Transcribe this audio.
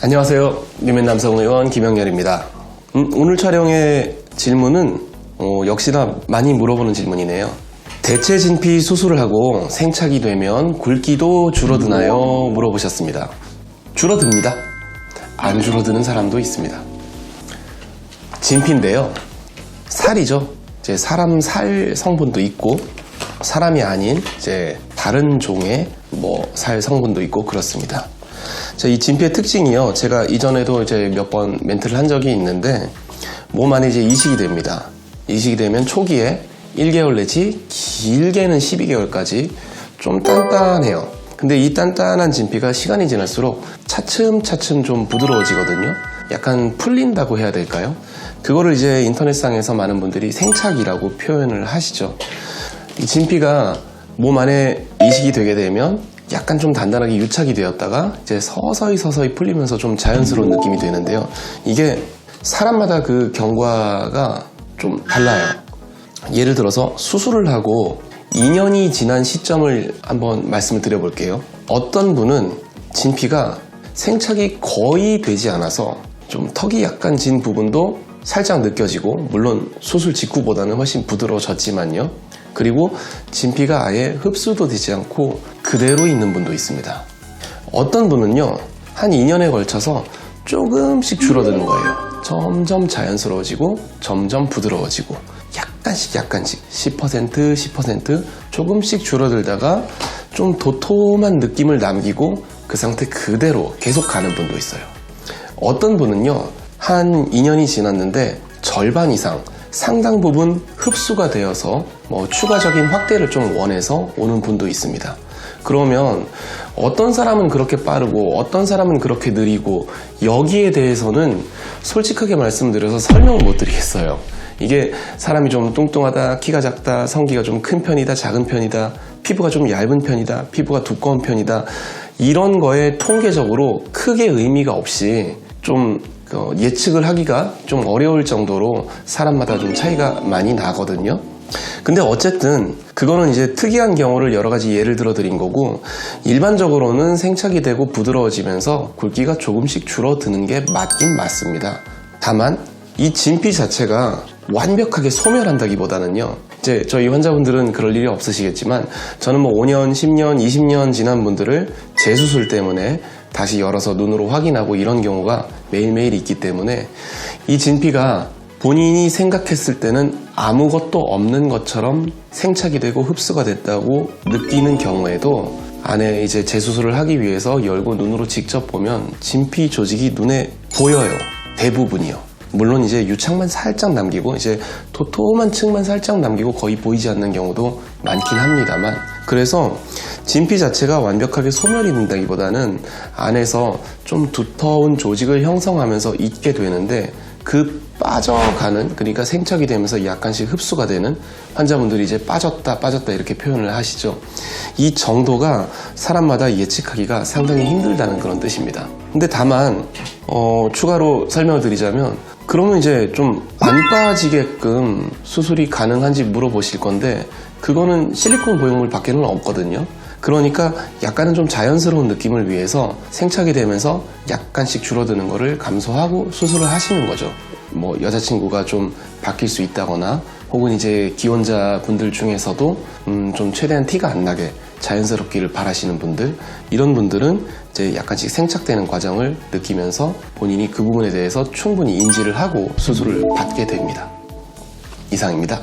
안녕하세요. 뉴맨남성의원 김영렬입니다. 오늘 촬영의 질문은 역시나 많이 물어보는 질문이네요. 대체 진피 수술을 하고 생착이 되면 굵기도 줄어드나요? 물어보셨습니다. 줄어듭니다. 안 줄어드는 사람도 있습니다. 진피인데요. 살이죠. 이제 사람 살 성분도 있고 사람이 아닌 이제 다른 종의 살 성분도 있고 그렇습니다. 자, 이 진피의 특징이요. 제가 이전에도 이제 몇 번 멘트를 한 적이 있는데 몸 안에 이제 이식이 됩니다. 이식이 되면 초기에 1개월 내지 길게는 12개월까지 좀 단단해요. 근데 이 단단한 진피가 시간이 지날수록 차츰차츰 좀 부드러워지거든요. 약간 풀린다고 해야 될까요? 그거를 이제 인터넷상에서 많은 분들이 생착이라고 표현을 하시죠. 이 진피가 몸 안에 이식이 되게 되면 약간 좀 단단하게 유착이 되었다가 이제 서서히 풀리면서 좀 자연스러운 느낌이 되는데요. 이게 사람마다 그 경과가 좀 달라요. 예를 들어서 수술을 하고 2년이 지난 시점을 한번 말씀을 드려볼게요. 어떤 분은 진피가 생착이 거의 되지 않아서 좀 턱이 약간 진 부분도 살짝 느껴지고, 물론 수술 직후보다는 훨씬 부드러워졌지만요. 그리고 진피가 아예 흡수도 되지 않고 그대로 있는 분도 있습니다. 어떤 분은요, 한 2년에 걸쳐서 조금씩 줄어드는 거예요. 점점 자연스러워지고 점점 부드러워지고 약간씩 10% 조금씩 줄어들다가 좀 도톰한 느낌을 남기고 그 상태 그대로 계속 가는 분도 있어요. 어떤 분은요, 한 2년이 지났는데 절반 이상 상당 부분 흡수가 되어서 추가적인 확대를 좀 원해서 오는 분도 있습니다. 그러면 어떤 사람은 그렇게 빠르고 어떤 사람은 그렇게 느리고, 여기에 대해서는 솔직하게 말씀드려서 설명을 못 드리겠어요. 이게 사람이 좀 뚱뚱하다, 키가 작다, 성기가 좀 큰 편이다, 작은 편이다, 피부가 좀 얇은 편이다, 피부가 두꺼운 편이다, 이런 거에 통계적으로 크게 의미가 없이 좀 예측을 하기가 좀 어려울 정도로 사람마다 좀 차이가 많이 나거든요. 근데 어쨌든 그거는 이제 특이한 경우를 여러 가지 예를 들어 드린 거고, 일반적으로는 생착이 되고 부드러워지면서 굵기가 조금씩 줄어드는 게 맞긴 맞습니다. 다만 이 진피 자체가 완벽하게 소멸한다기보다는요, 이제 저희 환자분들은 그럴 일이 없으시겠지만 저는 5년, 10년, 20년 지난 분들을 재수술 때문에 다시 열어서 눈으로 확인하고 이런 경우가 매일매일 있기 때문에, 이 진피가 본인이 생각했을 때는 아무것도 없는 것처럼 생착이 되고 흡수가 됐다고 느끼는 경우에도 안에 이제 재수술을 하기 위해서 열고 눈으로 직접 보면 진피 조직이 눈에 보여요. 대부분이요. 물론 이제 유착만 살짝 남기고 이제 도톰한 층만 살짝 남기고 거의 보이지 않는 경우도 많긴 합니다만, 그래서 진피 자체가 완벽하게 소멸이 된다기보다는 안에서 좀 두터운 조직을 형성하면서 있게 되는데, 그 빠져가는, 그러니까 생착이 되면서 약간씩 흡수가 되는 환자분들이 이제 빠졌다 이렇게 표현을 하시죠. 이 정도가 사람마다 예측하기가 상당히 힘들다는 그런 뜻입니다. 근데 다만 추가로 설명을 드리자면, 그러면 이제 좀 안 빠지게끔 수술이 가능한지 물어보실 건데, 그거는 실리콘 보형물 밖에는 없거든요. 그러니까 약간은 좀 자연스러운 느낌을 위해서 생착이 되면서 약간씩 줄어드는 거를 감소하고 수술을 하시는 거죠. 여자친구가 좀 바뀔 수 있다거나, 혹은 이제 기혼자 분들 중에서도 좀 최대한 티가 안 나게 자연스럽기를 바라시는 분들, 이런 분들은 이제 약간씩 생착되는 과정을 느끼면서 본인이 그 부분에 대해서 충분히 인지를 하고 수술을 받게 됩니다. 이상입니다.